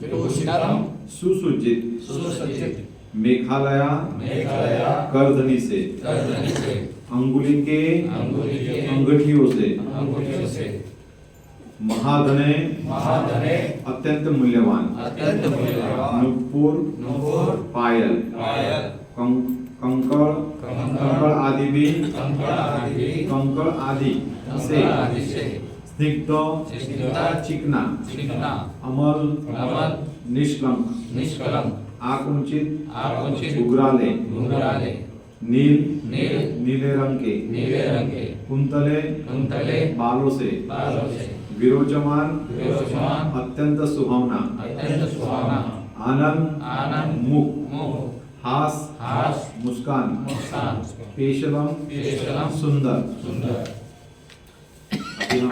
विभूषितम सुसज्जित मेघालया करधनी से अंगुली के अंगूठियों से महाधने अत्यंत मूल्यवान नुपुर पायल कंकड़ आदि भी कंकड़ आदि से स्निग्ध चिकना अमल निष्कलंक आकुंचित उग्राले नीले रंग के कुंतले बालों से विरोचमान अत्यंत सुहावना आनंद मुख हास मुस्कान पेशलम सुंदर। अभी हम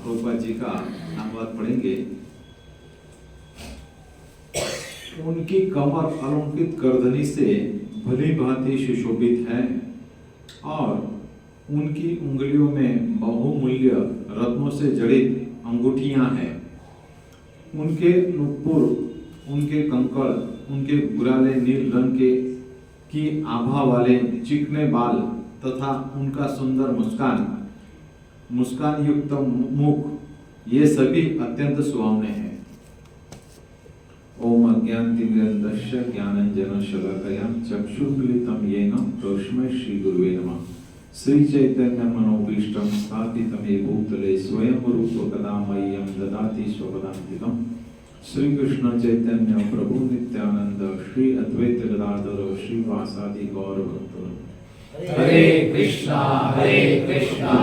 प्रभुपाद जी का नामवाद पढ़ेंगे। उनकी कमर अलंकृत गर्दनी से भली भांति सुशोभित है और उनकी उंगलियों में बहुमूल्य रत्नों से जड़ित अंगूठियां हैं। उनके नुपुर, उनके कंकड़, उनके गुराले नील रंग के की आभा वाले चिकने बाल तथा उनका सुंदर मुस्कान युक्त मुख, ये सभी अत्यंत सुहावने हैं। ओम अज्ञानतिमिरन्धस्य ज्ञानाञ्जनशलाकया चक्षुर्मिलितं येन तस्मै श्रीगुरुवे नमः। श्री चैतन्य मनोभीष्टं स्थापितं येन भूतले स्वयं रूप कदा मह्यं ददाति स्वपदान्तिकम्। श्री कृष्ण चैतन्य प्रभु नित्यानंद श्री अद्वैत गदाधर श्रीवासादि गौर भक्त। हरे कृष्णा कृष्णा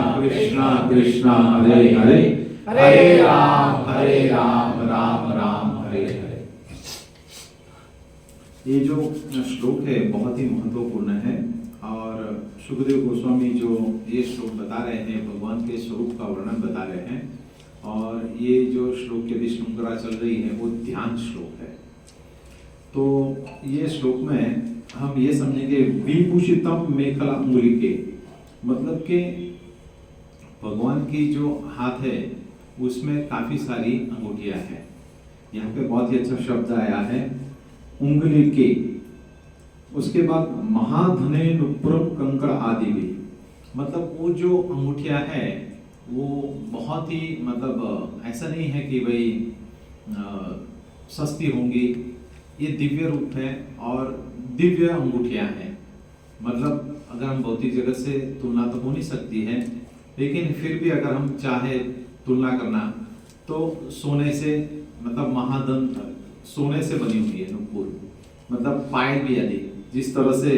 कृष्णा हरे हरे हरे राम राम राम हरे हरे। ये जो श्लोक है बहुत ही महत्वपूर्ण है और सुखदेव गोस्वामी जो ये श्लोक बता रहे हैं भगवान के स्वरूप का वर्णन बता रहे हैं और ये जो श्लोक की अभी श्रृंखला चल रही है वो ध्यान श्लोक है। तो ये श्लोक में हम ये समझेंगे विभूषितम मेखला अंगुली के मतलब कि भगवान की जो हाथ है उसमें काफी सारी अंगूठियां हैं। यहाँ पे बहुत ही अच्छा शब्द आया है उंगली के। उसके बाद महाधने नुपुरम कंकड़ आदि भी, मतलब वो जो अंगूठियां है वो बहुत ही मतलब ऐसा नहीं है कि भाई सस्ती होंगी, ये दिव्य रूप है और दिव्य अंगूठियां हैं। मतलब अगर हम भौतिक जगत से तुलना तो हो नहीं सकती है, लेकिन फिर भी अगर हम चाहे तुलना करना तो सोने से मतलब महाधन सोने से बनी हुई है नुपुर, मतलब पायल भी यदि जिस तरह से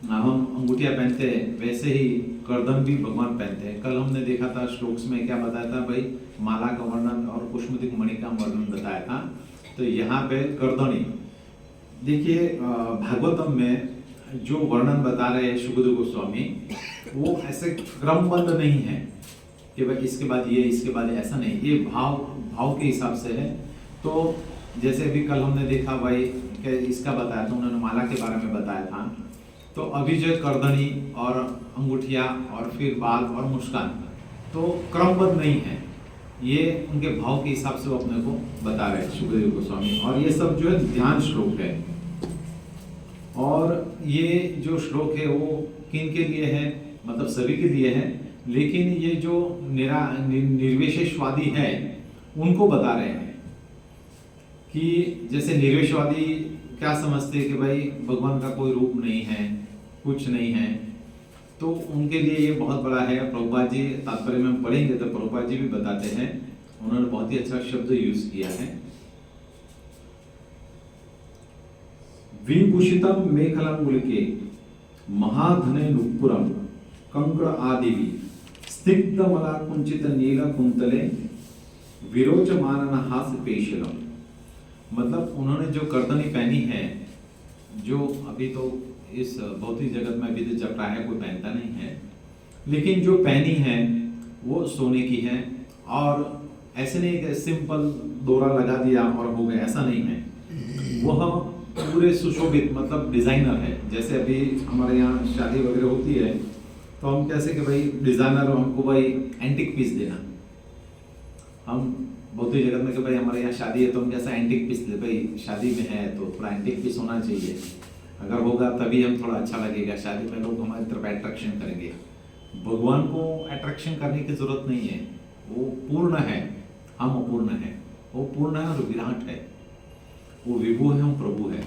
हम अंगूठियां पहनते हैं वैसे ही करदम भी भगवान पहनते हैं। कल हमने देखा था श्लोक्स में क्या बताया था भाई, माला का वर्णन और कुसुमतिक मणि का वर्णन बताया था। तो यहाँ पे करदनी देखिए भागवतम में जो वर्णन बता रहे हैं सुखदेव गोस्वामी वो ऐसे क्रमबद्ध नहीं है कि भाई इसके बाद ये इसके बाद ऐसा नहीं, ये भाव के हिसाब से है। तो जैसे अभी कल हमने देखा भाई कि इसका बताया था, उन्होंने माला के बारे में बताया था। तो अभी जो करदनी और अंगूठिया और फिर बाल और मुस्कान तो क्रमबद्ध नहीं है, ये उनके भाव के हिसाब से वो अपने को बता रहे हैं सुखदेव गोस्वामी। और ये सब जो है ध्यान श्लोक है और ये जो श्लोक है वो किन के लिए है, मतलब सभी के लिए है, लेकिन ये जो निर्विशेषवादी है उनको बता रहे हैं कि जैसे निर्विशेषवादी क्या समझते हैं कि भाई भगवान का कोई रूप नहीं है, कुछ नहीं है, तो उनके लिए ये बहुत बड़ा है। प्रभुपाद जी तात्पर्य में हम पढ़ेंगे तो प्रभुपाद जी भी बताते हैं, उन्होंने बहुत ही अच्छा शब्द यूज किया है। विभूषितम मेखलांगुलिके महाधने नुपुरम कंकड़ आदि स्निग्ध मलाकुंचित नील कुंतले विरोचमान हास पेशलम, मतलब उन्होंने जो करदनी पहनी है, जो अभी तो इस भौतिक जगत में अभी तो जब है कोई पहनता नहीं है, लेकिन जो पहनी है वो सोने की है और ऐसे नहीं कि सिंपल दोरा लगा दिया और हो गया, ऐसा नहीं है। वह पूरे सुशोभित मतलब डिजाइनर है। जैसे अभी हमारे यहाँ शादी वगैरह होती है तो हम कैसे कि भाई डिजाइनर हमको भाई एंटिक पीस देना, हम बहुत ही जगत में कि भाई हमारे यहाँ शादी है तो हम जैसा एंटिक पीस ले, भाई शादी में है तो थोड़ा एंटिक पीस होना चाहिए, अगर होगा तभी हम थोड़ा अच्छा लगेगा, शादी में लोग हमारी तरफ अट्रैक्शन करेंगे। भगवान को अट्रैक्शन करने की जरूरत नहीं है, वो पूर्ण है, हम अपूर्ण है, वो पूर्ण है और विराट है, वो विभु है, वो प्रभु है।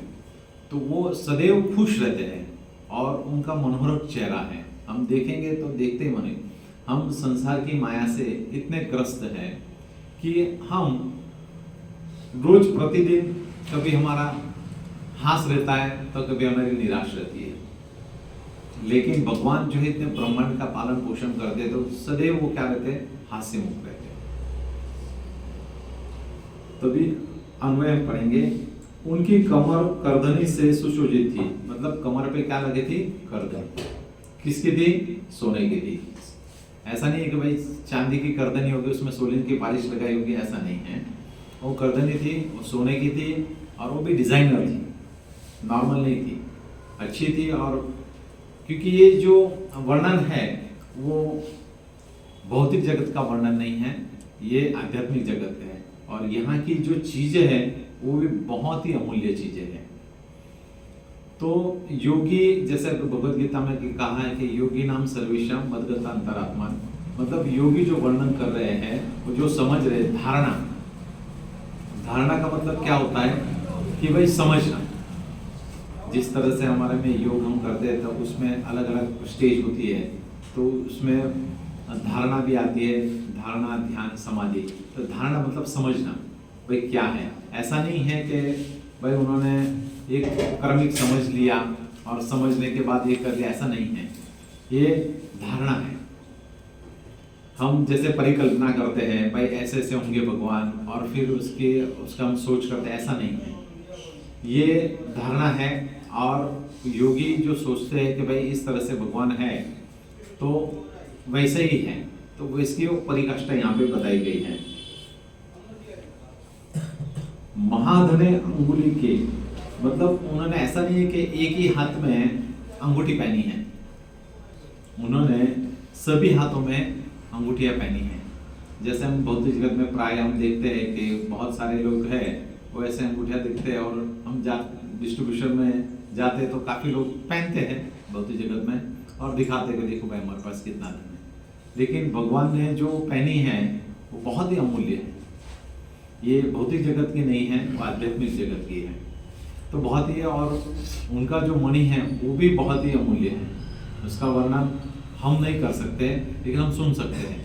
तो वो सदैव खुश रहते हैं और उनका मनोहर चेहरा है। हम देखेंगे तो देखते ही मने, हम संसार की माया से इतने ग्रस्त हैं कि हम रोज प्रतिदिन कभी हमारा हास रहता है तो कभी हमारी निराश रहती है, लेकिन भगवान जो है इतने ब्रह्मांड का पालन पोषण करते तो सदैव वो क्या रहते हैं, हास्य मुक्त रहते हैं। तभी अन्वय हम पढ़ेंगे, उनकी कमर करधनी से सुशोभित थी, मतलब कमर पे क्या लगे थी, करधन। किसकी थी, सोने की थी। ऐसा नहीं है कि भाई चांदी की करधनी होगी उसमें सोने की पॉलिश लगाई होगी, ऐसा नहीं है। वो करधनी थी, वो सोने की थी और वो भी डिजाइनर थी, नॉर्मल नहीं थी, अच्छी थी। और क्योंकि ये जो वर्णन है वो भौतिक जगत का वर्णन नहीं है, ये आध्यात्मिक जगत है और यहाँ की जो चीजें हैं वो भी बहुत ही अमूल्य चीजें हैं। तो योगी, जैसे भगवद गीता में कहा है कि योगी नाम सर्वेशम मदगता अंतरात्मा, मतलब योगी जो वर्णन कर रहे हैं वो जो समझ रहे, धारणा, धारणा का मतलब क्या होता है कि भाई समझना। जिस तरह से हमारे में योग हम करते हैं तो उसमें अलग अलग स्टेज होती है, तो उसमें धारणा भी आती है, धारणा, ध्यान, समाधि। तो धारणा मतलब समझना, भाई क्या है। ऐसा नहीं है कि भाई उन्होंने एक क्रमिक समझ लिया और समझने के बाद ये कर लिया, ऐसा नहीं है, ये धारणा है। हम जैसे परिकल्पना करते हैं भाई ऐसे ऐसे होंगे भगवान और फिर उसका हम सोच करते हैं, ऐसा नहीं है, ये धारणा है। और योगी जो सोचते हैं कि भाई इस तरह से भगवान है तो वैसे ही है, तो इसकी परिकाष्ठा यहाँ पे बताई गई है। महाधने अंगुली के, मतलब उन्होंने ऐसा नहीं है कि एक ही हाथ में अंगूठी पहनी है, उन्होंने सभी हाथों में अंगूठियां पहनी है। जैसे हम भौतिक जगत में प्राय हम देखते हैं कि बहुत सारे लोग हैं वो ऐसे अंगूठियां दिखते हैं, और हम डिस्ट्रीब्यूशन में जाते हैं तो काफ़ी लोग पहनते हैं भौतिक जगत में और दिखाते हैं कि देखो भाई हमारे पास कितना धन है। लेकिन भगवान ने जो पहनी है वो बहुत ही अमूल्य है, ये भौतिक जगत की नहीं है, वो आध्यात्मिक जगत की है। तो बहुत ही, और उनका जो मणि है वो भी बहुत ही अमूल्य है, उसका वर्णन हम नहीं कर सकते लेकिन हम सुन सकते हैं,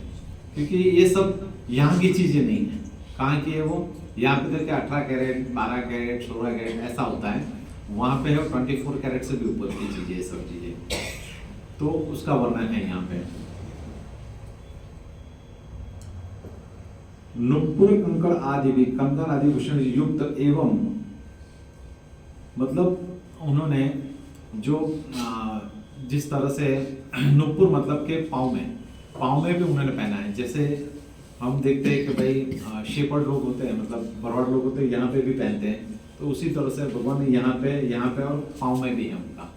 क्योंकि ये सब यहाँ की चीज़ें नहीं है। कहाँ की है वो, यहाँ पे देखिए 18 कैरेट, 12 कैरेट, 16 कैरेट ऐसा होता है, वहाँ पे है 24 कैरेट से भी ऊपर की चीज़ें, सब चीज़ें, तो उसका वर्णन है यहाँ पे। नुपुर कंकड़ आदि भी, कंकड़ आदि भूषण युक्त एवं, मतलब उन्होंने जो जिस तरह से नुपुर मतलब के पाँव में भी उन्होंने पहना है। जैसे हम देखते हैं कि भाई शेपर्ड लोग होते हैं, मतलब बरवाड़ लोग होते हैं, यहाँ पे भी पहनते हैं, तो उसी तरह से भगवान ने यहाँ पे और पाँव में भी है उनका,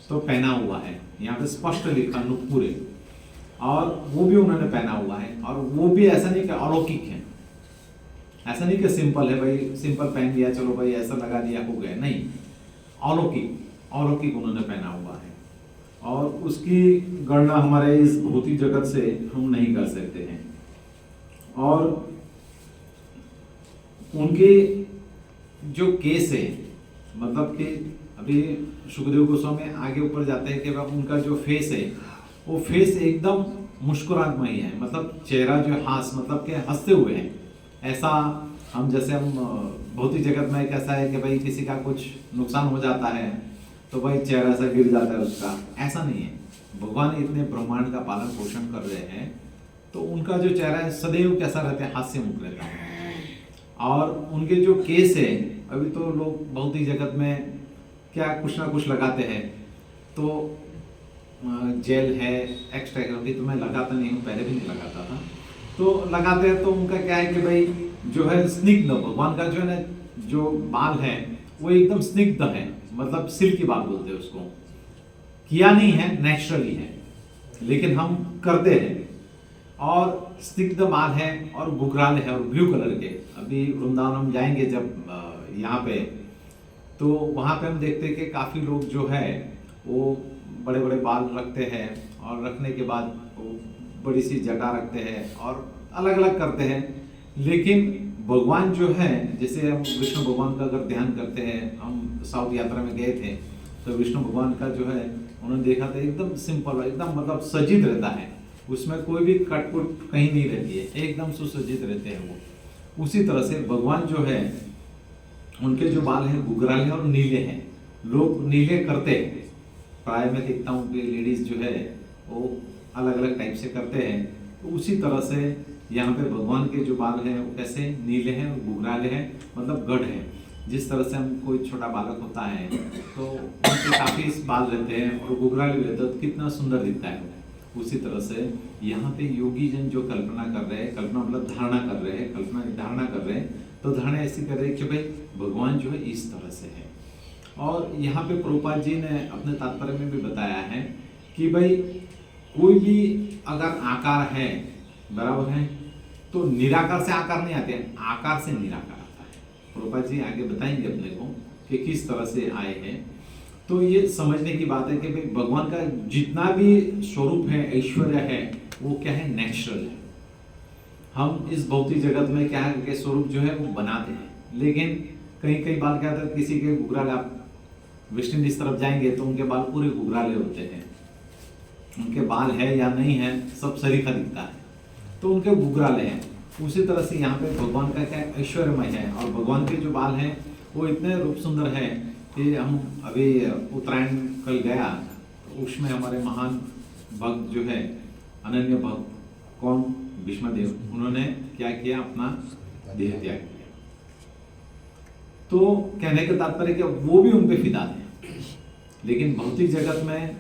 तो पहना हुआ है। यहाँ पे स्पष्ट लिखा नुपुर है, और वो भी उन्होंने पहना हुआ है। और वो भी ऐसा नहीं कि अलौकिक है, ऐसा नहीं कि सिंपल है, भाई सिंपल पहन लिया चलो भाई ऐसा लगा दिया हो गया, नहीं, अलौकिक उन्होंने पहना हुआ है। और उसकी गणना हमारे इस भौतिक जगत से हम नहीं कर सकते हैं। और उनके जो केस है, मतलब कि अभी सुखदेव गोस्वामी आगे ऊपर जाते हैं कि उनका जो फेस है वो फेस एकदम मुस्कुराहटमय है, मतलब चेहरा जो हास, मतलब के हंसते हुए हैं। ऐसा हम जैसे हम भौतिक जगत में कैसा है कि भाई किसी का कुछ नुकसान हो जाता है तो भाई चेहरा ऐसा गिर जाता है उसका, ऐसा नहीं है। भगवान इतने ब्रह्मांड का पालन पोषण कर रहे हैं तो उनका जो चेहरा है सदैव कैसा रहता है, हास्य मुक्त रहता है। और उनके जो केस है, अभी तो लोग भौतिक जगत में क्या कुछ ना कुछ लगाते हैं, तो जेल है, एक्स्ट्रा होगी, तो मैं लगाता नहीं हूँ, पहले भी नहीं लगाता था, तो लगाते हैं तो उनका क्या है कि भाई जो है स्निग्ध, भगवान का जो है ना जो बाल है वो एकदम स्निग्ध है, मतलब सिल्की बाल बोलते हैं उसको, किया नहीं है, नेचुरली है, लेकिन हम करते हैं। और स्निग्ध बाल है और गुगराल है और ब्लू कलर के। अभी वृंदावन हम जाएंगे जब यहाँ पे, तो वहाँ पे हम देखते हैं कि काफ़ी लोग जो है वो बड़े बड़े बाल रखते हैं और रखने के बाद वो बड़ी सी जटा रखते हैं और अलग अलग करते हैं। लेकिन भगवान जो है, जैसे हम विष्णु भगवान का अगर ध्यान करते हैं, हम साउथ यात्रा में गए थे तो विष्णु भगवान का जो है उन्होंने देखा था एकदम सिंपल, एकदम मतलब सज्जित रहता है, उसमें कोई भी कटपुट कहीं नहीं रहती है, एकदम सुसज्जित रहते हैं वो। उसी तरह से भगवान जो है उनके जो बाल हैं गुगराले और नीले हैं। लोग नीले करते हैं, प्राय में देखता हूँ कि लेडीज जो है वो अलग अलग टाइप से करते हैं। तो उसी तरह से यहाँ पे भगवान के जो बाल हैं वो कैसे नीले हैं और गुगराले हैं, मतलब गढ़ है। जिस तरह से हम कोई छोटा बालक होता है तो उनके काफ़ी बाल रहते हैं और गुगराले भी रहते हैं, तो कितना सुंदर दिखता है। उसी तरह से यहाँ पे योगी जन जो कल्पना कर रहे हैं, कल्पना मतलब धारणा कर रहे हैं, धारणा कर रहे हैं, तो धारणा ऐसी कर रहे हैं कि भाई भगवान जो है इस तरह से है। और यहाँ पे प्रभुपाद जी ने अपने तात्पर्य में भी बताया है कि भाई कोई भी अगर आकार है, बराबर है, तो निराकार से आकार नहीं आते, आकार से निराकार आता है। प्रभुपाद जी आगे बताएंगे अपने को कि किस तरह से आए हैं। तो ये समझने की बात है कि भाई भगवान का जितना भी स्वरूप है, ऐश्वर्य है, वो क्या है, नेचुरल है। हम इस भौतिक जगत में क्या है कि स्वरूप जो है वो बनाते हैं, लेकिन कई बार क्या होता है, किसी के गुगराले, आप वेस्ट इंडीज तरफ जाएंगे तो उनके बाल पूरे गुगराले होते हैं, उनके बाल है या नहीं है सब सरीखा दिखता है, तो उनके गुगराले हैं। उसी तरह से यहाँ पे भगवान का क्या ऐश्वर्यमय है और भगवान के जो बाल हैं वो इतने रूप सुंदर है कि हम अभी उत्तरायण कल गया तो उसमें हमारे महान भक्त जो है, अनन्य भक्त, कौन, भीष्मदेव, उन्होंने क्या किया, अपना देह त्याग किया। तो कहने का तात्पर्य कि वो भी उन पे फिदा थे, लेकिन भौतिक जगत में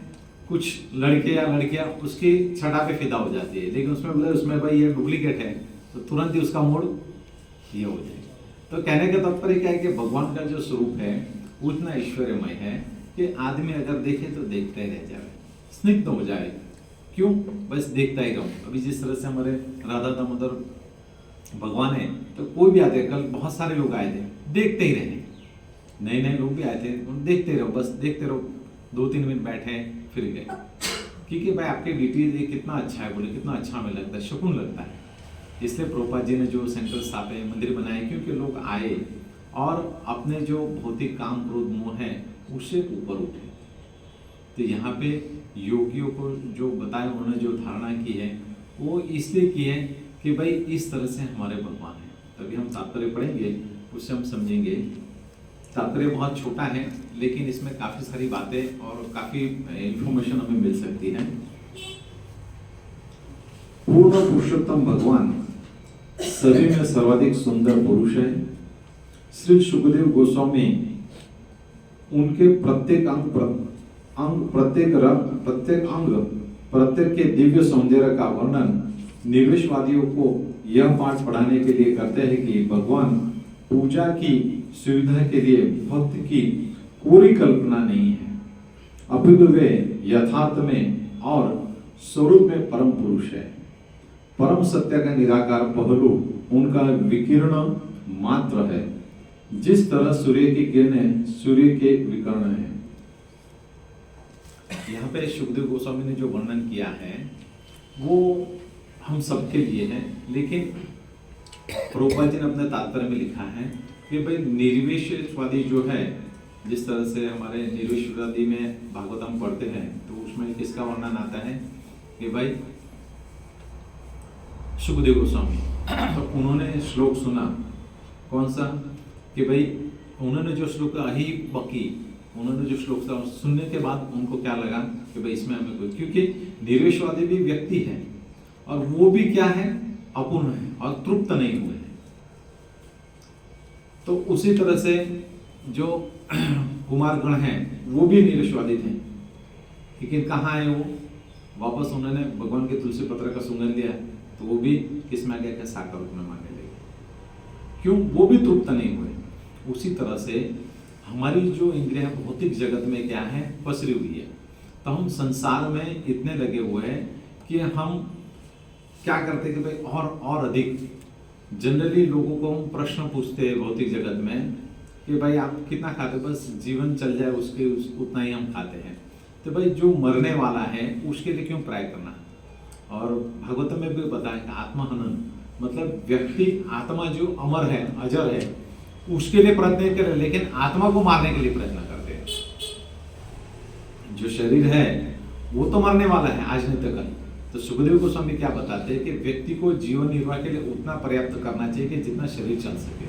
कुछ लड़के या लड़कियां उसकी छटा पे फिदा हो जाती है, लेकिन उसमें बोले उसमें भाई ये डुप्लीकेट है तो तुरंत ही उसका मोड़ ये हो जाएगा। तो कहने का तात्पर्य क्या है कि भगवान का जो स्वरूप है उतना ऐश्वर्यमय है कि आदमी अगर देखे तो देखते ही रह जाए, स्निग्ध हो जाए। क्यों, बस देखता ही रहूं। अभी जिस तरह से हमारे राधा दामोदर भगवान है, तो कोई भी आते, कल बहुत सारे लोग आए थे, देखते ही रहे, नए लोग भी आए थे, देखते रहो, बस देखते रहो, 2-3 मिनट बैठे फिर गए, क्योंकि भाई आपके डिटेल ये कितना अच्छा है, बोले कितना अच्छा हमें लगता है, सुकून लगता है। इसलिए प्रभुपाद जी ने जो सेंटर स्थापे, मंदिर बनाए, क्योंकि लोग आए और अपने जो भौतिक काम क्रोध मोह है उससे ऊपर उठे। तो यहाँ पे योगियों को जो बताया, उन्होंने जो धारणा की है वो इसलिए की है कि भाई इस तरह से हमारे भगवान हैं। तभी हम तात्पर्य पढ़ेंगे, उससे हम समझेंगे। तात्पर्य बहुत छोटा है, लेकिन इसमें काफ़ी सारी बातें और काफ़ी इंफॉर्मेशन हमें मिल सकती है। पूर्ण पुरुषोत्तम भगवान सभी में सर्वाधिक सुंदर पुरुष है। श्री सुखदेव गोस्वामी उनके प्रत्येक प्रत्येक के दिव्य सौंदर्य का वर्णन निर्विशवादियों को यह पाठ पढ़ाने के लिए करते हैं कि भगवान पूजा की सुविधा के लिए भक्त की कोई कल्पना नहीं है, अपितु वे यथार्थ में और स्वरूप में परम पुरुष है। परम सत्य का निराकार पहलू उनका विकिरण मात्र है, जिस तरह सूर्य की किरणें सूर्य के विकर्ण हैं। यहाँ पे सुखदेव गोस्वामी ने जो वर्णन किया है वो हम सबके लिए है, लेकिन प्रभुपाद जी ने अपने तात्पर्य में लिखा है कि भाई निर्विशेषवादी जो है, जिस तरह से हमारे निर्विशेषवादी में भागवतम पढ़ते हैं तो उसमें किसका वर्णन आता है कि भाई सुखदेव गोस्वामी, तो उन्होंने श्लोक सुना, कौन सा, कि भाई उन्होंने जो श्लोक अही बकी, उन्होंने जो श्लोक सुनने के बाद उनको क्या लगा कि भाई इसमें हमें कोई, क्योंकि निर्विशेषवादी भी व्यक्ति है और वो भी क्या है, अपूर्ण है और तृप्त नहीं हुए हैं। तो उसी तरह से जो कुमारगण हैं वो भी निर्विशेषवादी थे, लेकिन कहाँ है वो, वापस उन्होंने भगवान के तुलसी पत्र का सुगंध लिया तो वो भी किस में आ गया, साकार रूप में मांगने लगे। क्यों, वो भी तृप्त नहीं हुए। उसी तरह से हमारी जो इंद्रियां भौतिक जगत में क्या है, पसरी हुई है। तो हम संसार में इतने लगे हुए हैं कि हम क्या करते कि भाई और अधिक जनरली लोगों को हम प्रश्न पूछते हैं भौतिक जगत में कि भाई आप कितना खाते, बस जीवन चल जाए उतना ही हम खाते हैं। तो भाई जो मरने वाला है उसके लिए क्यों ट्राई करना। और भागवत में भी बताया कि आत्महनन मतलब व्यक्ति आत्मा जो अमर है अजर है उसके लिए प्रयत्न करे, लेकिन आत्मा को मारने के लिए प्रयत्न करते हैं। जो शरीर है वो तो मरने वाला है आज नहीं तो कल। तो सुखदेव गोस्वामी क्या बताते हैं कि व्यक्ति को जीवन निर्वाह के लिए उतना पर्याप्त करना चाहिए कि जितना शरीर चल सके,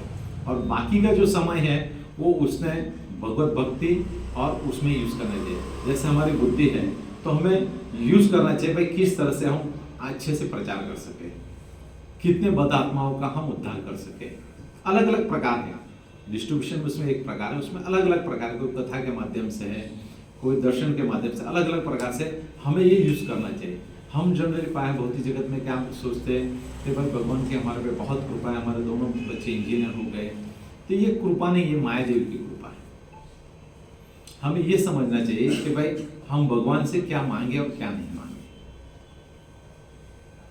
और बाकी का जो समय है वो उसने भगवत भक्ति और उसमें यूज करना चाहिए। जैसे हमारी बुद्धि है तो हमें यूज करना चाहिए भाई किस तरह से हम अच्छे से प्रचार कर सके, कितने बद आत्माओं का हम उद्धार कर सके। अलग अलग प्रकार है डिस्ट्रीब्यूशन, उसमें एक प्रकार है, उसमें अलग अलग प्रकार, कोई कथा के माध्यम से है, कोई दर्शन के माध्यम से, अलग अलग प्रकार से हमें ये यूज करना चाहिए। हम जनरली पाए भौतिक जगत में क्या सोचते हैं कि भाई भगवान की हमारे पे बहुत कृपा है, हमारे दोनों बच्चे इंजीनियर हो गए। तो ये कृपा नहीं, ये माया देवी की कृपा है। हमें ये समझना चाहिए कि भाई हम भगवान से क्या मांगे और क्या नहीं मांगे।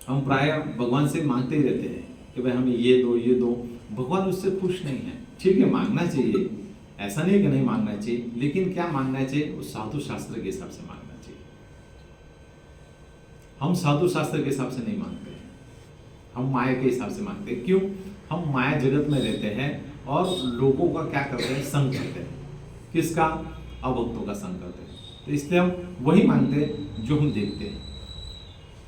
हम प्राय भगवान से मांगते ही रहते हैं कि भाई हमें ये दो ये दो। भगवान उससे खुश नहीं है। ठीक है, मांगना चाहिए, ऐसा नहीं कि नहीं मांगना चाहिए, लेकिन क्या मांगना चाहिए उस साधु शास्त्र के हिसाब से मांगना चाहिए। हम साधु शास्त्र के हिसाब से नहीं मांगते हैं, हम माया के हिसाब से मांगते हैं। क्यों? हम माया जगत में रहते हैं और लोगों का क्या करते हैं, संग करते हैं। किसका? अभक्तों का संग करते हैं। तो इसलिए हम वही मांगते हैं जो हम देखते हैं।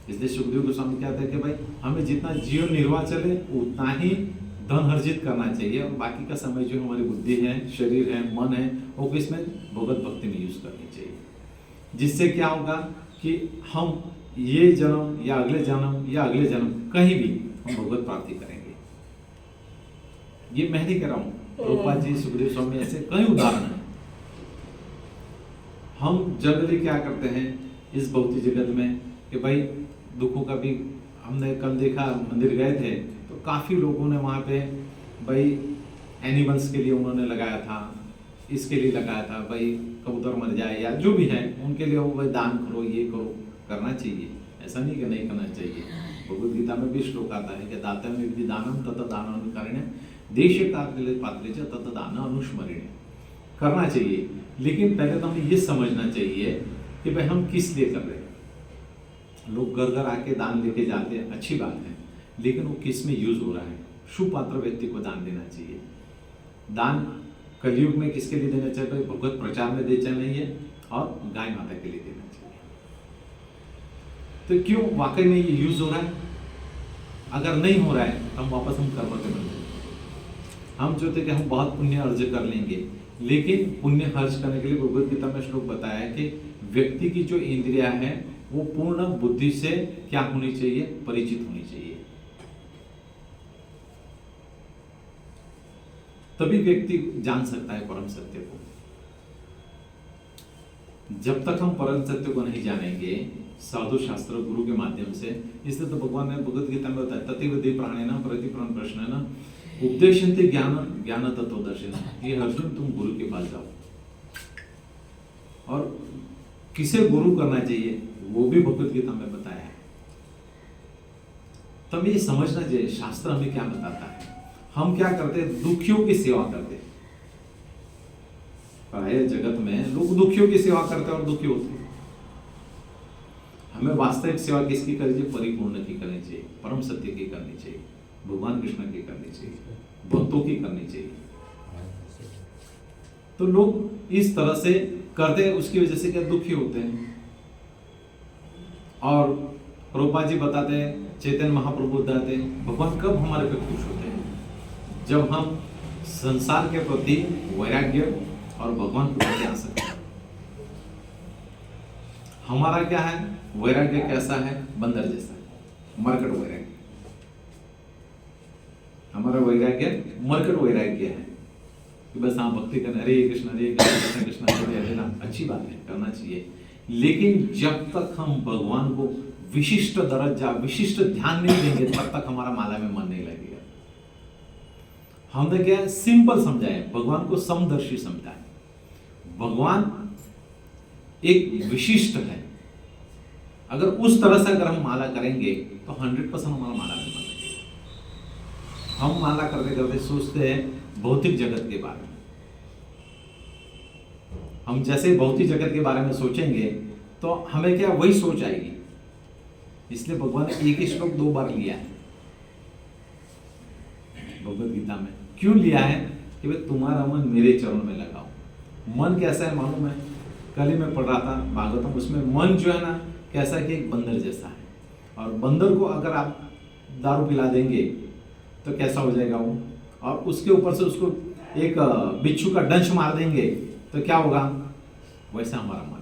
इसलिए सुखदेव गोस्वामी कहते हैं कि भाई हमें जितना जीवन निर्वाह चले उतना ही धन अर्जित करना चाहिए, और बाकी का समय जो हमारी बुद्धि है, शरीर है, मन है, वो किसमें भगवत भक्ति में यूज करनी चाहिए। जिससे क्या होगा कि हम ये जन्म या अगले जन्म कहीं भी हम भगवत प्राप्ति करेंगे। ये मैं नहीं कह रहा हूँ, प्रभुपाद जी, सुखदेव स्वामी, ऐसे कई उदाहरण हैं। हम जनरली क्या करते हैं इस भौतिक जगत में कि भाई दुखों का भी, हमने कल देखा मंदिर गए थे तो काफी लोगों ने वहां पे भाई एनिमल्स के लिए उन्होंने लगाया था, इसके लिए लगाया था भाई कबूतर मर जाए या जो भी है उनके लिए वो भाई दान करो, ये करो, करना चाहिए। ऐसा नहीं कि नहीं करना चाहिए। भगवद गीता में भी श्लोक आता है कि दातव्यं यदि दानम तत दानानुकरणेन देशे कार्ये पात्रे च तत दान अनुस्मरणेन। करना चाहिए, लेकिन पहले तो हमें ये समझना चाहिए कि भाई हम किस लिए कर रहे हैं। लोग घर घर आके दान लेके जाते हैं, अच्छी बात है, लेकिन वो किस में यूज हो रहा है। सुपात्र व्यक्ति को दान देना चाहिए। दान कलयुग में किसके लिए देना चाहिए? भाई भगवत प्रचार में देना चाहिए और गाय माता के लिए देना चाहिए। तो क्यों वाकई में ये यूज हो रहा है? अगर नहीं हो रहा है तो हम वापस कर्म के बंधन। हम चाहते कि हम बहुत पुण्य अर्ज कर लेंगे, लेकिन पुण्य खर्च करने के लिए भगवद गीता में श्लोक बताया है कि व्यक्ति की जो इंद्रियां हैं वो पूर्ण बुद्धि से क्या होनी चाहिए? परिचित होनी चाहिए। तभी व्यक्ति जान सकता है परम सत्य को। जब तक हम परम सत्य को नहीं जानेंगे साधु शास्त्र गुरु के माध्यम से, इसलिए तो भगवान ने भगवद गीता में बताया ततिवदि प्राणेन प्रतिप्राण प्रश्नेन उपदेशन्ते ज्ञान तत्वदर्शिनः। ये अर्जुन तुम गुरु के पास जाओ। और किसे गुरु करना चाहिए वो भी भगवद गीता में बताया है। तब ये समझना चाहिए शास्त्र हमें क्या बताता है। हम क्या करते हैं? दुखियों की सेवा करते हैं। प्राय जगत में लोग दुखियों की सेवा करते हैं और दुखी होते हैं। हमें वास्तविक सेवा किसकी करनी चाहिए? परिपूर्ण की करनी चाहिए, परम सत्य की करनी चाहिए, भगवान कृष्ण की करनी चाहिए, भक्तों की करनी चाहिए। तो लोग इस तरह से करते हैं, उसकी वजह से क्या दुखी होते हैं। और प्रभुपाद जी बताते हैं, चैतन्य महाप्रभु बताते हैं, भगवान कब हमारे पे खुश होते हैं? जब हम संसार के प्रति वैराग्य और भगवान के प्रति आसक्ति। हमारा क्या है? वैराग्य कैसा है? बंदर जैसा है, मरकट वैराग्य। हमारा वैराग्य मरकट वैराग्य है कि बस हाँ भक्ति करना, हरे कृष्ण कृष्ण कृष्ण हरे हरे नाम, अच्छी बात है, करना चाहिए। लेकिन जब तक हम भगवान को विशिष्ट दर्जा, विशिष्ट ध्यान नहीं देंगे, तब तक हमारा माला में मन नहीं लगेगा। हमने क्या सिंपल समझाया, भगवान को समदर्शी समझा है। भगवान एक विशिष्ट है। अगर उस तरह से अगर हम माला करेंगे तो 100% हमारा माला में मन लगेगा। हम माला करते करते सोचते हैं भौतिक जगत के बारे में। हम जैसे भौतिक जगत के बारे में सोचेंगे तो हमें क्या वही सोच आएगी। इसलिए भगवान ने एक ही श्लोक 2 बार लिया है भगवत गीता में। क्यों लिया है? कि भाई तुम्हारा मन मेरे चरण में लगाओ। मन कैसा है मालूम है? कल ही मैं पढ़ रहा था भागवतम, उसमें मन जो है ना कैसा है कि एक बंदर जैसा है, और बंदर को अगर आप दारू पिला देंगे तो कैसा हो जाएगा वो, और उसके ऊपर से उसको एक बिच्छू का डंश मार देंगे तो क्या होगा? वैसा हमारा मन।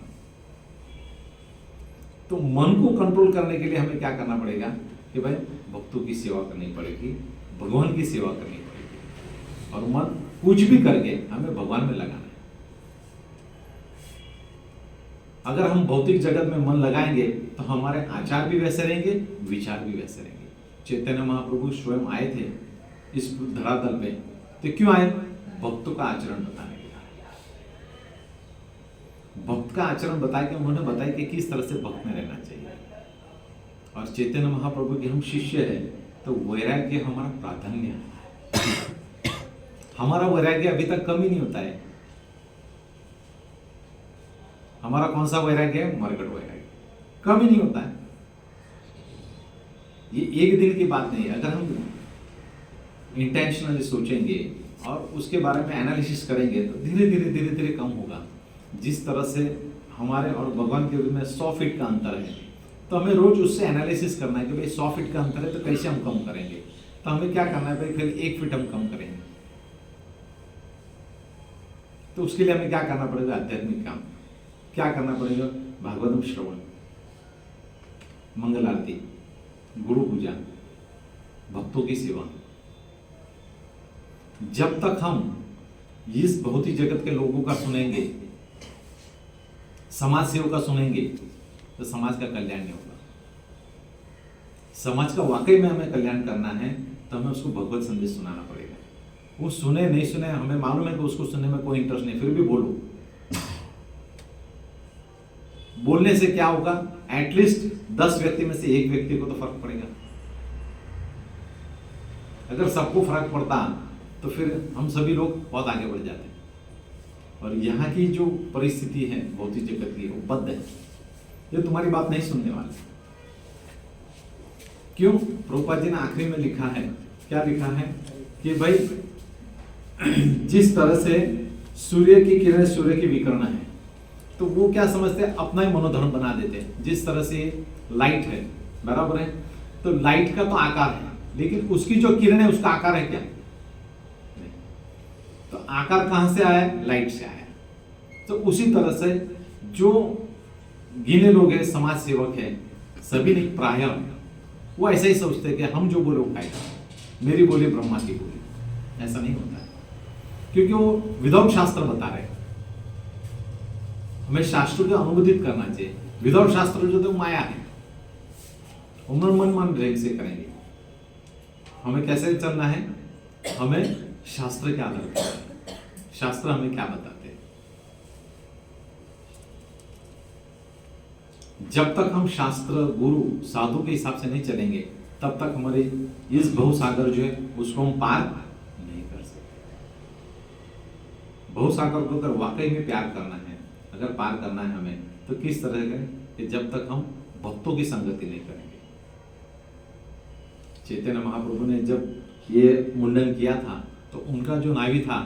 तो मन को कंट्रोल करने के लिए हमें क्या करना पड़ेगा? कि भाई भक्तों की सेवा करनी पड़ेगी, भगवान की सेवा करनी पड़ेगी, और मन कुछ भी करके हमें भगवान में लगाना है। अगर हम भौतिक जगत में मन लगाएंगे तो हमारे आचार भी वैसे रहेंगे, विचार भी वैसे रहेंगे। चैतन्य महाप्रभु स्वयं आए थे इस धरातल पे, तो क्यों आए? भक्तों का आचरण बताने के लिए। भक्त का आचरण बता के उन्होंने बताया कि किस तरह से भक्त में रहना चाहिए। और चैतन्य महाप्रभु के हम शिष्य हैं तो वैराग्य हमारा प्राधान्य है। हमारा वैराग्य अभी तक कम ही नहीं होता है। हमारा कौन सा वैराग्य है? मरकट वैराग्य, कम ही नहीं होता है। ये एक दिन की बात नहीं है। अगर हम इंटेंशनली सोचेंगे और उसके बारे में एनालिसिस करेंगे तो धीरे धीरे कम होगा। जिस तरह से हमारे और भगवान के बीच में 100 फीट का अंतर है, तो हमें रोज उससे एनालिसिस करना है कि भाई 100 फीट का अंतर है तो कैसे हम कम करेंगे। तो हमें क्या करना है भाई? फिर 1 फीट हम कम करेंगे। तो उसके लिए हमें क्या करना पड़ेगा? आध्यात्मिक काम। क्या करना पड़ेगा? भागवतम श्रवण, मंगल आरती, गुरु पूजा, भक्तों की सेवा। जब तक हम इस भौतिक जगत के लोगों का सुनेंगे, समाज सेवा का सुनेंगे, तो समाज का कल्याण नहीं होगा। समाज का वाकई में हमें कल्याण करना है तो हमें उसको भगवत संदेश सुनाना पड़ेगा। वो सुने नहीं सुने, हमें मालूम है कि उसको सुनने में कोई इंटरेस्ट नहीं, फिर भी बोलो। बोलने से क्या होगा? एटलीस्ट 10 व्यक्ति में से 1 व्यक्ति को तो फर्क पड़ेगा। अगर सबको फर्क पड़ता तो फिर हम सभी लोग बहुत आगे बढ़ जाते। और यहाँ की जो परिस्थिति है भौतिक जगत की, वो बद्ध है। ये तुम्हारी बात नहीं सुनने वाले। क्यों? प्रभुपाद जी ने आखिरी में लिखा है, क्या लिखा है? कि भाई जिस तरह से सूर्य की किरण सूर्य की विकिरण है, तो वो क्या समझते हैं? अपना ही मनोधर्म बना देते हैं। जिस तरह से लाइट है, बराबर है, तो लाइट का तो आकार है, लेकिन उसकी जो किरण है उसका आकार है क्या? नहीं। तो आकार कहां से आया? लाइट से आया। तो उसी तरह से जो गिने लोग हैं, समाज सेवक है, सभी नहीं, प्राय वो ऐसा ही सोचते हैं कि हम जो बोले वो खाएगा, मेरी बोली ब्रह्मा की बोली। ऐसा नहीं होता है, क्योंकि वो विदाउट शास्त्र बता रहे हैं। हमें शास्त्र को अनुमोदित करना चाहिए। विदाउट शास्त्र जो तो माया है, उन्होंने मन रेग से करेंगे। हमें कैसे चलना है? हमें शास्त्र के आधार पर, शास्त्र हमें क्या बताते हैं। जब तक हम शास्त्र, गुरु, साधु के हिसाब से नहीं चलेंगे, तब तक हमारे इस भवसागर जो है उसको हम पार नहीं कर सकते। भवसागर को अगर वाकई में प्यार करना है, अगर पार करना है हमें, तो किस तरह का? कि जब तक हम भक्तों की संगति नहीं करेंगे। चैतन्य महाप्रभु ने जब ये मुंडन किया था तो उनका जो नावी था,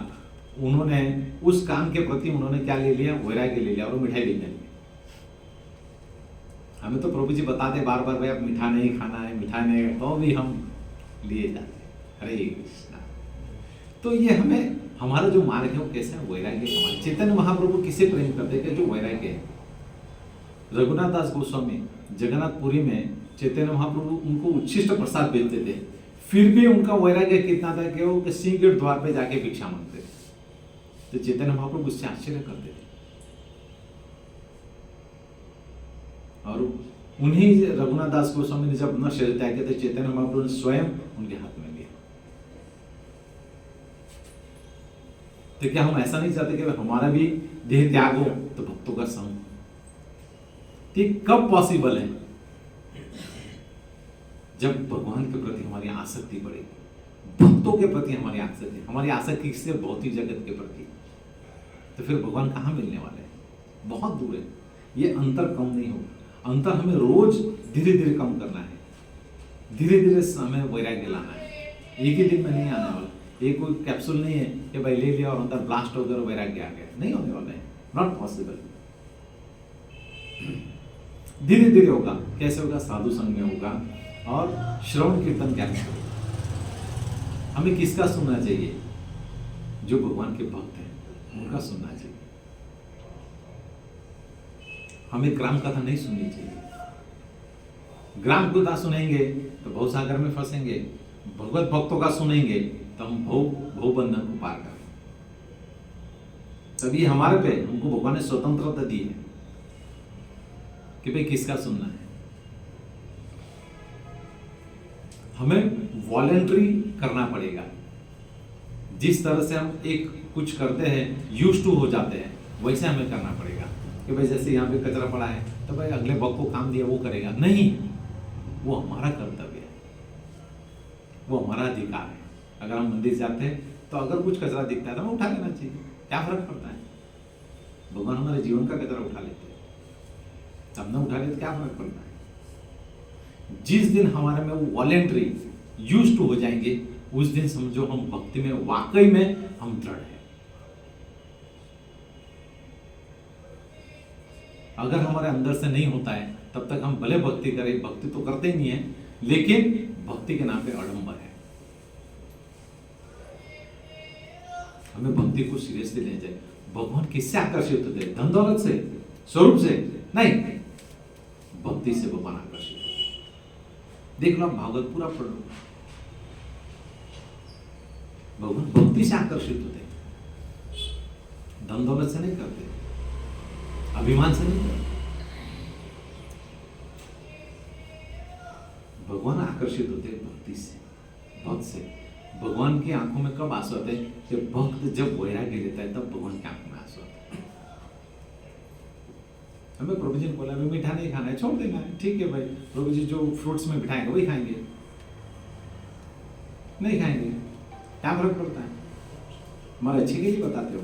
उन्होंने उस काम के प्रति उन्होंने क्या ले लिया? वैराग्य ले लिया, और मिठाई लेने लगे। हमें तो प्रभु जी बताते बार बार, भाई अब मीठा नहीं खाना है, मीठा नहीं, तो भी हम लिए जाते। हरे कृष्णा। तो ये हमें, हमारा जो मार्ग है वो कैसा है? वैराग्य हमारे। चैतन्य महाप्रभु किसे प्रेम करते हैं? जो वैराग्य है। रघुनाथ दास गोस्वामी जगन्नाथपुरी में चैतन्य महाप्रभु उनको उच्छिष्ट प्रसाद भेजते थे, फिर भी उनका वैराग्य कितना था कि वो सिंह के द्वार पे जाके भिक्षा मांगते थे। तो चैतन्य महाप्रभु उससे आश्चर्य करते थे। और उन्हीं रघुनाथ दास गोस्वामी ने जब अपना शरीर त्याग किया तो चैतन्य महाप्रभु ने स्वयं उनके हाथ में लिया। तो क्या हम ऐसा नहीं चाहते कि हमारा भी देह त्याग हो तो भक्तों का संग? ठीक कब पॉसिबल है? जब भगवान के प्रति हमारी आसक्ति बढ़ेगी, भक्तों के प्रति हमारी आसक्ति किससे, भौतिक जगत के प्रति, तो फिर भगवान कहाँ मिलने वाले हैं? बहुत दूर है। ये अंतर कम नहीं होगा, अंतर हमें रोज धीरे धीरे कम करना है, धीरे धीरे हमें वैराग्य लाना है। एक ही दिन में नहीं आने वाला, ये कोई कैप्सूल नहीं है कि भाई ले लिया और अंदर ब्लास्ट हो गया और वैराग्य आ गया, नहीं होने वाला है, नॉट पॉसिबल। धीरे धीरे होगा। कैसे होगा? साधु संग में होगा और श्रवण कीर्तन ज्ञान से होगा। हमें किसका सुनना चाहिए? जो भगवान के भक्त हैं उनका सुनना चाहिए। हमें ग्राम कथा नहीं सुननी चाहिए। ग्राम कथा सुनेंगे तो भवसागर में फंसेंगे, भगवत भक्तों का सुनेंगे तो हम भव बंधन को पार करेंगे। तभी हमारे पे हमको भगवान ने स्वतंत्रता दी है कि भाई किसका सुनना है। हमें वॉलेंट्री करना पड़ेगा। जिस तरह से हम एक कुछ करते हैं, यूज टू हो जाते हैं, वैसे हमें करना पड़ेगा कि भाई जैसे यहाँ पे कचरा पड़ा है तो भाई अगले भक्त को काम दिया वो करेगा, नहीं, वो हमारा कर्तव्य है, वो हमारा अधिकार है। अगर हम मंदिर जाते हैं तो अगर कुछ कचरा दिखता है तो हमें उठा लेना चाहिए, क्या फर्क पड़ता है? भगवान हमारे जीवन का कचरा उठा लेते हैं, तब न उठा लेते क्या फर्क पड़ता है? जिस दिन हमारे में वो वॉलेंट्री यूज टू हो जाएंगे, उस दिन समझो हम भक्ति में वाकई में हम दृढ़ हैं। अगर हमारे अंदर से नहीं होता है तब तक हम भले भक्ति करें, भक्ति तो करते ही नहीं है, लेकिन भक्ति के नाम पे आडंबर है। हमें भक्ति को सीरियसली लेना चाहिए। भगवान किससे आकर्षित होते हैं? धन दौलत से, स्वरूप से नहीं, भक्ति से भगवान आकर्षित होते हैं। देख लो, भागवत पूरा पढ़ लो, भगवान भक्ति से आकर्षित होते हैं, धन दौलत से नहीं करते, अभिमान से नहीं करते। भगवान आकर्षित होते हैं भक्ति से, भक्त से। भगवान की आंखों में कब आंसू आते हैं? कि भक्त जब वैराग्य लेता है तब भगवान की आंखों में आंसू आते हैं। हमें प्रभु जी ने बोला हमें मीठा नहीं खाना है, छोड़ देना है, ठीक है भाई, प्रभु जी जो फ्रूट्स में बिठाएंगे वही खाएंगे, नहीं खाएंगे, क्या फर्क पड़ता है? हमारे अच्छे के लिए बताते हो।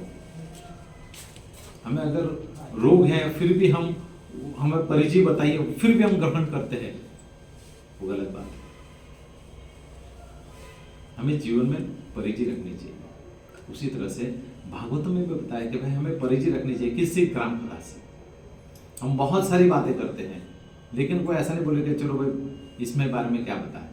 हमें अगर रोग है फिर भी हमें परिचय बताइए, फिर भी हम ग्रहण करते हैं, वो गलत बात है। हमें जीवन में परिचय रखनी चाहिए। उसी तरह से भागवत में भी बताया कि भाई हमें परिचय रखनी चाहिए। किससे? ग्राम कथा से। हम बहुत सारी बातें करते हैं, लेकिन कोई ऐसा नहीं बोले कि चलो भाई इसमें बारे में क्या बताएं,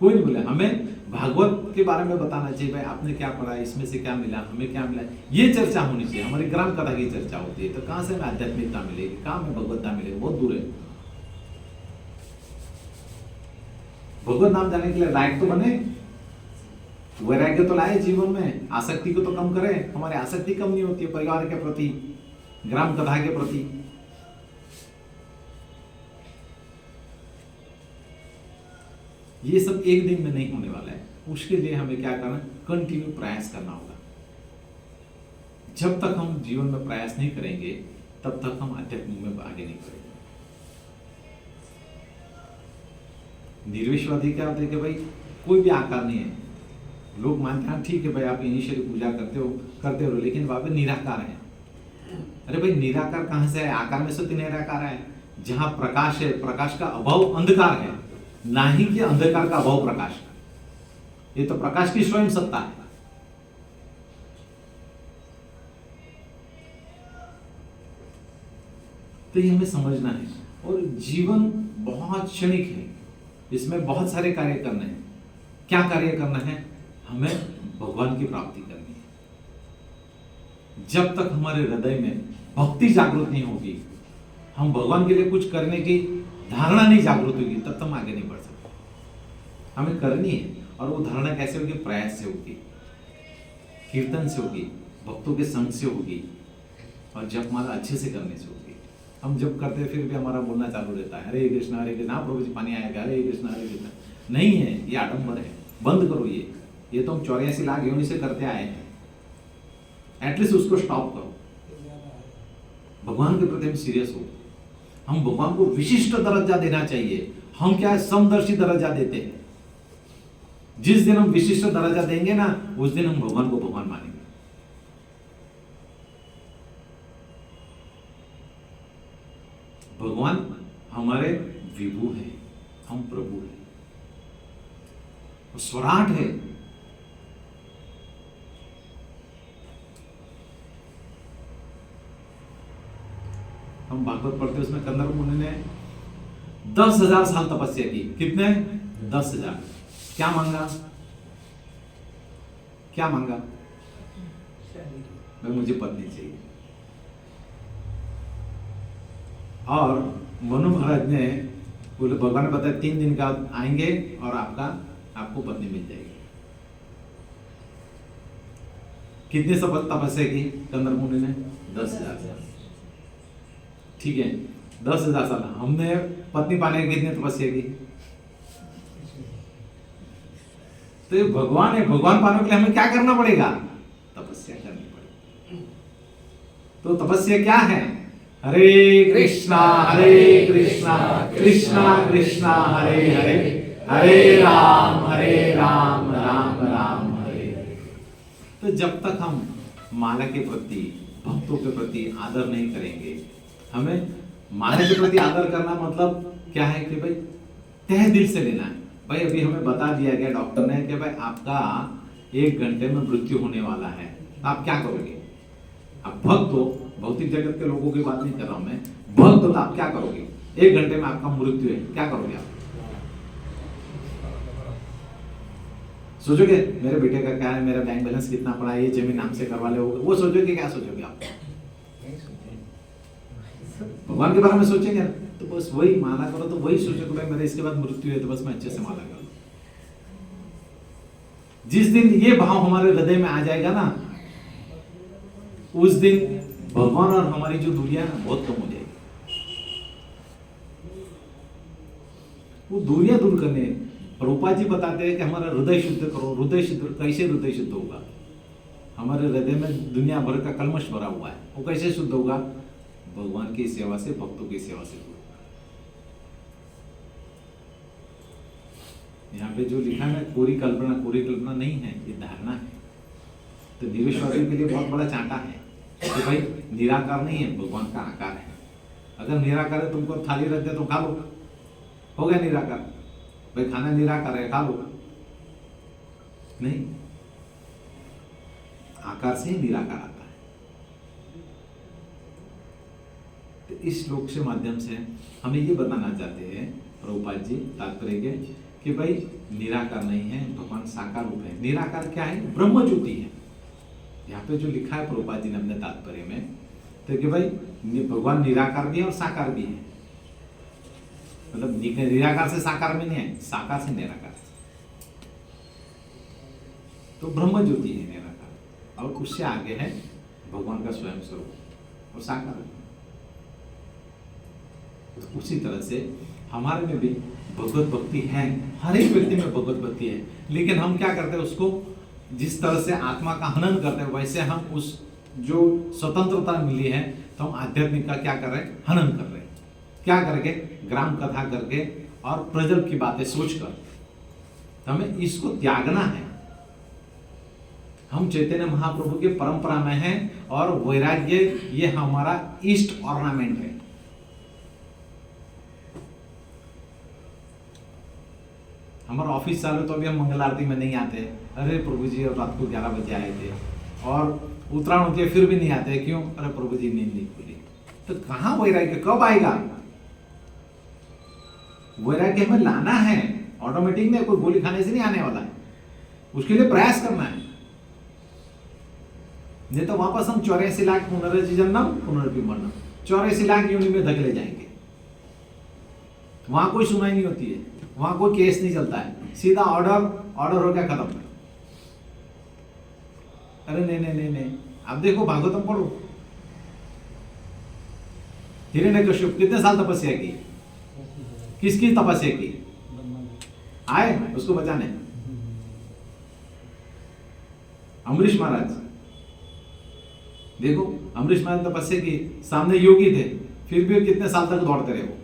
कोई नहीं बोले। हमें भागवत के बारे में बताना चाहिए, भाई आपने क्या पढ़ा, इसमें से क्या मिला, हमें क्या मिला, ये चर्चा होनी चाहिए। हमारी ग्राम कथा की चर्चा होती है, तो कहाँ से हमें आध्यात्मिकता मिलेगी, कहाँ हमें भगवत्ता मिलेगी? बहुत दूर है। भगवत नाम जाने के लिए लायक तो बने, वैराग्य तो लाए जीवन में, आसक्ति को तो कम करें। हमारी आसक्ति कम नहीं होती है परिवार के प्रति, ग्राम कथा के प्रति। ये सब एक दिन में नहीं होने वाला है। उसके लिए हमें क्या करना? कंटिन्यू प्रयास करना होगा। जब तक हम जीवन में प्रयास नहीं करेंगे तब तक हम आध्यात्म में आगे नहीं बढ़ेंगे। निर्विश्वादी क्या होता है कि भाई कोई भी आकार नहीं है। लोग मानते हैं ठीक है भाई आप ईश्वर की पूजा करते हो, लेकिन वहां पे निराकार है। अरे भाई निराकार कहां से है? आकार में से तो निराकार है। जहां प्रकाश है, प्रकाश का अभाव अंधकार है, ना ही कि अंधकार का अभाव प्रकाश का। ये तो प्रकाश की स्वयं सत्ता है। तो ये हमें समझना है। और जीवन बहुत क्षणिक है, इसमें बहुत सारे कार्य करने हैं। क्या कार्य करना है? हमें भगवान की प्राप्ति करनी है। जब तक हमारे हृदय में भक्ति जागृत नहीं होगी, हम भगवान के लिए कुछ करने की धारणा नहीं जागृत होगी, तब तक हम आगे नहीं बढ़ सकते। हमें करनी है, और वो धारणा कैसे होगी? प्रयास से होगी, कीर्तन से होगी, भक्तों के संग से होगी, और जपमाला अच्छे से करने से होगी। हम जब करते हैं फिर भी हमारा बोलना चालू रहता है, हरे कृष्णा हरे कृष्णा, प्रभु जी पानी आएगा, हरे कृष्णा हरे कृष्णा। नहीं है, ये आडंबर है, बंद करो। ये तो हम 84 लाख योनि से करते आए हैं। एटलीस्ट उसको स्टॉप करो। भगवान के प्रति हम सीरियस हो। हम भगवान को विशिष्ट दर्जा देना चाहिए। हम क्या है, समदर्शी दर्जा देते हैं। जिस दिन हम विशिष्ट दर्जा देंगे ना, उस दिन हम भगवान को भगवान मानेंगे। भगवान हमारे विभु है, हम प्रभु है, स्वराट है। हम भागवत पढ़ते उसमें कंदर्प मुनि ने 10,000 साल तपस्या की। कितने? 10,000। क्या मांगा? क्या मांगा? भाई मुझे पत्नी चाहिए। और मनु महाराज ने बोले, भगवान ने बताया 3 दिन का आएंगे और आपको पत्नी मिल जाएगी। कितने तपस्या की कंदर्प मुनि ने? 10,000 साल। ठीक है, 10,000 साल। हमने पत्नी पाने की कितनी तपस्या की? तो ये भगवान है, भगवान पाने के लिए हमें क्या करना पड़ेगा? तपस्या करनी पड़ेगी। तो तपस्या क्या है? हरे कृष्णा कृष्णा कृष्णा हरे हरे, हरे राम राम राम हरे हरे। तो जब तक हम माला के प्रति, भक्तों के प्रति आदर नहीं करेंगे, हमें माला के प्रति आदर करना मतलब क्या है कि भाई तहे दिल से लेना है। भाई अभी हमें बता दिया गया डॉक्टर ने कि भाई आपका 1 घंटे में मृत्यु होने वाला है, तो आप क्या करोगे? आप भक्त हो, भौतिक जगत के लोगों की बात नहीं कर रहा हूं मैं, भक्त हो तो आप क्या करोगे? 1 घंटे में आपका मृत्यु है, क्या करोगे आप? सोचोगे मेरे बेटे का क्या है, मेरा बैंक बैलेंस कितना पड़ा है, ये जमीन नाम से करवा ले, वो सोचोगे? क्या सोचोगे आप? भगवान के बारे में सोचेंगे ना, तो बस वही माला करो, तो वही सोचो कि भाई मेरे इसके बाद मृत्यु है, तो बस मैं अच्छे से माला करूं। जिस दिन ये भाव हमारे हृदय में आ जाएगा ना, उस दिन भगवान और हमारी जो दूरियां है ना, बहुत कम हो जाएगी। वो दूरियां दूर करने प्रभुपाद जी बताते हैं कि हमारा हृदय शुद्ध करो। हृदय शुद्ध कैसे? हृदय शुद्ध होगा? हमारे हृदय में दुनिया भर का कलमश भरा हुआ है, वो कैसे शुद्ध होगा? भगवान की सेवा से, भक्तों की सेवा से। यहाँ पे जो लिखा है कोरी कल्पना नहीं है, ये धारणा है। तो निरीश्वरियों के लिए बहुत बड़ा चांटा है कि भाई निराकार नहीं है, भगवान का आकार है। अगर निराकार है, तुमको थाली रख दे तो खा लो, हो गया निराकार। भाई खाना निराकार है, खा लो। नहीं, आकार से ही निराकार आता है। तो इस श्लोक के माध्यम से हमें ये बताना चाहते हैं प्रभुपाद जी तात्पर्य के कि भाई निराकार नहीं है, भगवान साकार रूप है। निराकार क्या है? ब्रह्म ज्योति है। यहाँ पे जो लिखा है प्रभुपाद जी ने अपने तात्पर्य में, तो कि भाई भगवान निराकार भी है और साकार भी है। मतलब निराकार से साकार में नहीं है, साकार से निराकार। तो ब्रह्म ज्योति है निराकार, और उससे आगे है भगवान का स्वयं स्वरूप और साकार। तो उसी तरह से हमारे में भी भगवत भक्ति है, हर एक व्यक्ति में भगवत भक्ति है। लेकिन हम क्या करते हैं, उसको जिस तरह से आत्मा का हनन करते हैं, वैसे हम उस जो स्वतंत्रता मिली है, तो हम आध्यात्मिक का क्या कर रहे हैं? हनन कर रहे हैं। क्या करके? ग्राम कथा करके और प्रजल की बातें सोचकर। तो हमें इसको त्यागना है। हम चैतन्य महाप्रभु के परंपरा में हैं, और वैराग्य ये हमारा ईस्ट ऑर्नामेंट है। हमारा ऑफिस चालू तो अभी हम मंगल आरती में नहीं आते। अरे प्रभु जी रात को 11 बजे आए थे, और उत्तरायण होती है फिर भी नहीं आते। क्यों? अरे प्रभु जी नींद नहीं खुली। तो कहाँ वैराग्य कब आएगा? वैराग्य हमें लाना है, ऑटोमेटिक में कोई गोली खाने से नहीं आने वाला है। उसके लिए प्रयास करना है, नहीं तो वापस हम 84 लाख पुनर्जन्म पुनर्पि मरणम, 84 लाख योनि में धकेले जाएंगे। वहां कोई सुनाई नहीं होती है, वहां कोई केस नहीं चलता है, सीधा ऑर्डर हो गया, खत्म। अरे नहीं, आप देखो भागवतम पढ़ो। हिरण्यकश्यप कितने साल तपस्या की? किसकी तपस्या की? आए उसको बचाने। अमरीश महाराज देखो, अमरीश महाराज तपस्या की, सामने योगी थे, फिर भी कितने साल तक दौड़ते रहे वो।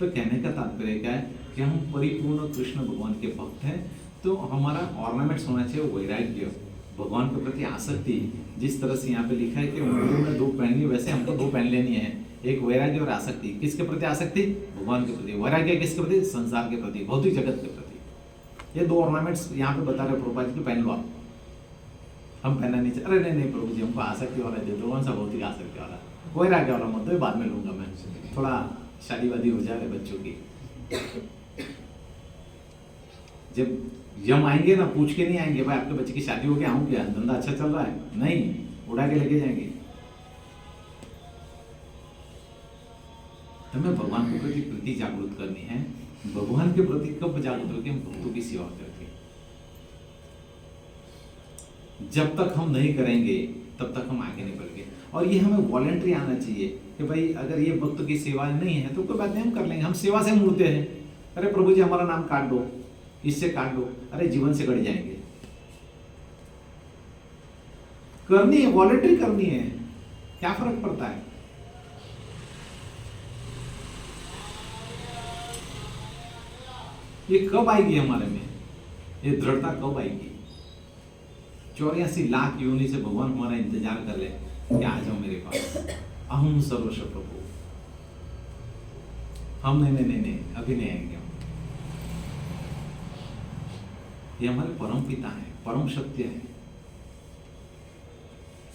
तो कहने का तात्पर्य क्या है कि हम परिपूर्ण कृष्ण भगवान के भक्त हैं, तो हमारा ऑर्नामेंट्स होना चाहिए वैराग्य, भगवान के प्रति आसक्ति। जिस तरह से यहाँ पे लिखा है कि उन्होंने में 2 पहन ली, वैसे हमको 2 पहन लेनी है, एक वैराग्य और आसक्ति। किसके प्रति आसक्ति? भगवान के प्रति। वैराग्य किसके प्रति? संसार के प्रति, भौतिक जगत के प्रति। ये 2 ऑर्नामेंट्स यहाँ पे बता रहे प्रभुपाद जी, पहन लो आप। हम पहनना नहीं चाहिए। अरे नहीं प्रभु जी, हमको आसक्ति वाला दे दो। कौन सा भौतिक आसक्ति वाला? वैराग्य वाला मत दो, बाद में लूंगा मैं, थोड़ा शादी वादी हो जाए बच्चों की। जब यम आएंगे ना, पूछ के नहीं आएंगे भाई आपके बच्चे की शादी हो गया, आऊं क्या, धंधा अच्छा चल रहा है? नहीं, उड़ा के लेके जाएंगे। हमें भगवान के प्रति प्रीति जागृत करनी है। भगवान के प्रति कब जागृत होकर हम भक्तों की सेवा करके, जब तक हम नहीं करेंगे तब तक हम आगे नहीं बढ़ेंगे। और ये हमें वॉलेंट्री आना चाहिए कि भाई अगर ये भक्त की सेवा नहीं है तो कोई बात नहीं, हम कर लेंगे। हम सेवा से मुड़ते हैं, अरे प्रभु जी हमारा नाम काट दो, इससे काट दो, अरे जीवन से कट जाएंगे। करनी है, वॉलेंट्री करनी है, क्या फर्क पड़ता है? ये कब आएगी हमारे में, ये दृढ़ता कब आएगी? 84 लाख योनि से भगवान हमारा इंतजार कर ले कि आ जाओ मेरे पास, अहम सर्वस्व प्रभु। हम नहीं अभी नहीं आएंगे हम। ये हमारे परम पिता है, परम सत्य है,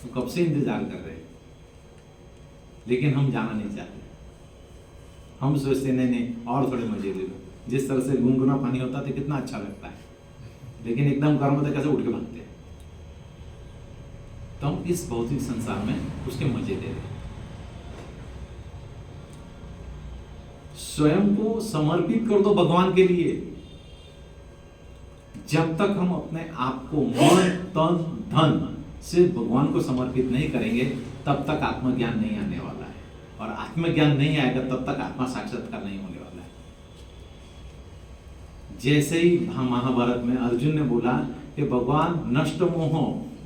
तो कब से इंतजार कर रहे हैं, लेकिन हम जाना नहीं चाहते। हम सोचते नहीं और थोड़े मजे ले लो। जिस तरह से गुनगुना पानी होता है कितना अच्छा लगता है, लेकिन एकदम गर्म होता है कैसे उठ के भागते हैं। तो हम इस भौतिक संसार में उसके मजे ले रहे हैं। स्वयं को समर्पित कर दो भगवान के लिए। जब तक हम अपने आप को मन तन धन से भगवान को समर्पित नहीं करेंगे तब तक आत्मज्ञान नहीं आने वाला है, और आत्मज्ञान नहीं आएगा तब तक आत्मा साक्षात्कार नहीं होने वाला है। जैसे ही महाभारत में अर्जुन ने बोला कि भगवान नष्ट मोह,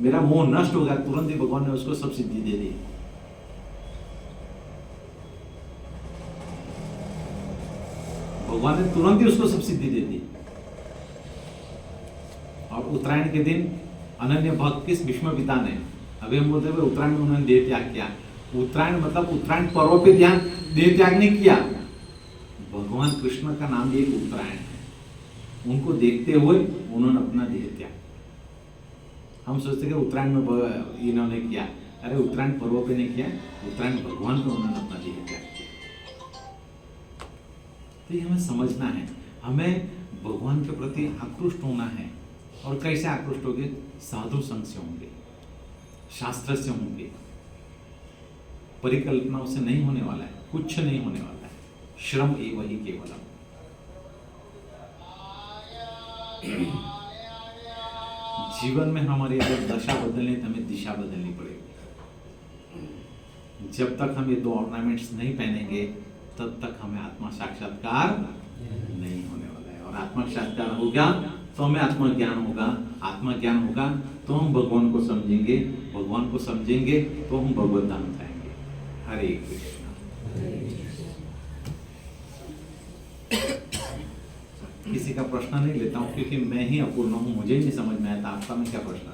मेरा मोह नष्ट हो गया, तुरंत ही भगवान ने उसको सब सिद्धि दे दी। भगवान ने तुरंत ही उसको सब सिद्धि दे दी। और उत्तरायण के दिन अनन्य भक्त किस भीष्म पिता ने, अभी हम बोलते हैं उत्तरायण में उन्होंने देह त्याग किया। उत्तरायण मतलब उत्तरायण पर्व पे ध्यान, देह त्याग नहीं किया। भगवान कृष्ण का नाम भी एक उत्तरायण है, उनको देखते हुए उन्होंने अपना देह त्याग। हम सोचते कि उत्तरायण में इन्होंने किया, अरे उत्तरायण पर्व पे नहीं किया, उत्तरायण भगवान पे उन्होंने अपना देह त्याग किया। तो ये हमें समझना है, हमें भगवान के प्रति आकृष्ट होना है। और कैसे आकृष्ट होंगे? साधु संग से होंगे, शास्त्र से होंगे, परिकल्पनाओं से नहीं होने वाला है, कुछ नहीं होने वाला है। श्रम एवं ही केवलम। जीवन में हमारी अगर दशा बदलनी तो हमें दिशा बदलनी पड़ेगी। जब तक हम ये 2 ऑर्नामेंट्स नहीं पहनेंगे तब तक हमें आत्मा साक्षात्कार नहीं होने वाला है। और आत्मा साक्षात्कार होगा तो हमें आत्मज्ञान होगा, आत्मज्ञान होगा तो हम भगवान को समझेंगे, भगवान को समझेंगे तो हम भगवत धाम जाएंगे। हरे कृष्णा। किसी का प्रश्न नहीं लेता हूँ क्योंकि मैं ही अपूर्ण हूँ, मुझे ही नहीं समझ में आता आपका मैं क्या प्रश्न